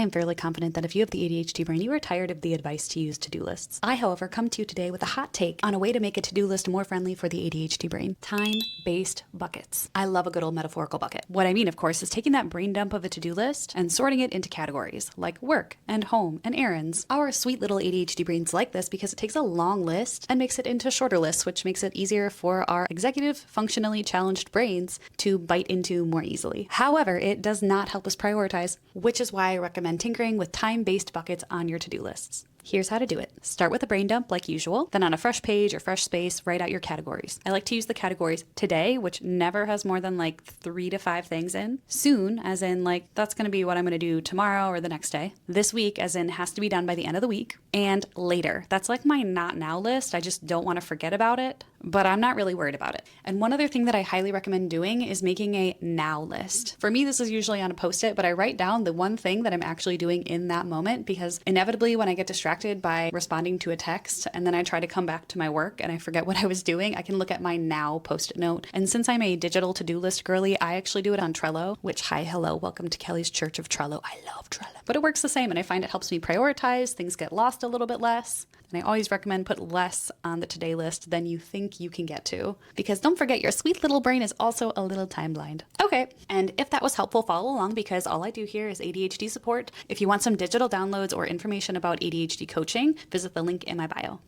am fairly confident that if you have the ADHD brain, you are tired of the advice to use to-do lists. I, however, come to you today with a hot take on a way to make a to-do list more friendly for the ADHD brain. Time-based buckets. I love a good old metaphorical bucket. What I mean, of course, is taking that brain dump of a to-do list and sorting it into categories like work and home and errands. Our sweet little ADHD brains like this because it takes a long list and makes it into shorter lists, which makes it easier for our executive, functionally challenged brains to bite into more easily. However, it does not help us prioritize, which is why I recommend tinkering with time-based buckets on your to-do lists. Here's how to do it. Start with a brain dump like usual. Then on a fresh page or fresh space, write out your categories. I like to use the categories today, which never has more than like 3 to 5 things in. Soon, as in like that's going to be what I'm going to do tomorrow or the next day. This week, as in has to be done by the end of the week. And later. That's like my not now list. I just don't want to forget about it, but I'm not really worried about it. And one other thing that I highly recommend doing is making a now list. For me, this is usually on a Post-it, but I write down the one thing that I'm actually doing in that moment because inevitably when I get distracted by responding to a text and then I try to come back to my work and I forget what I was doing, I can look at my now Post-it note. And since I'm a digital to-do list girly, I actually do it on Trello, which hello, welcome to Kelly's Church of Trello. I love Trello. But it works the same and I find it helps me prioritize, things get lost a little bit less. And I always recommend put less on the today list than you think you can get to. Because don't forget, your sweet little brain is also a little time blind. Okay, and if that was helpful, follow along because all I do here is ADHD support. If you want some digital downloads or information about ADHD coaching, visit the link in my bio.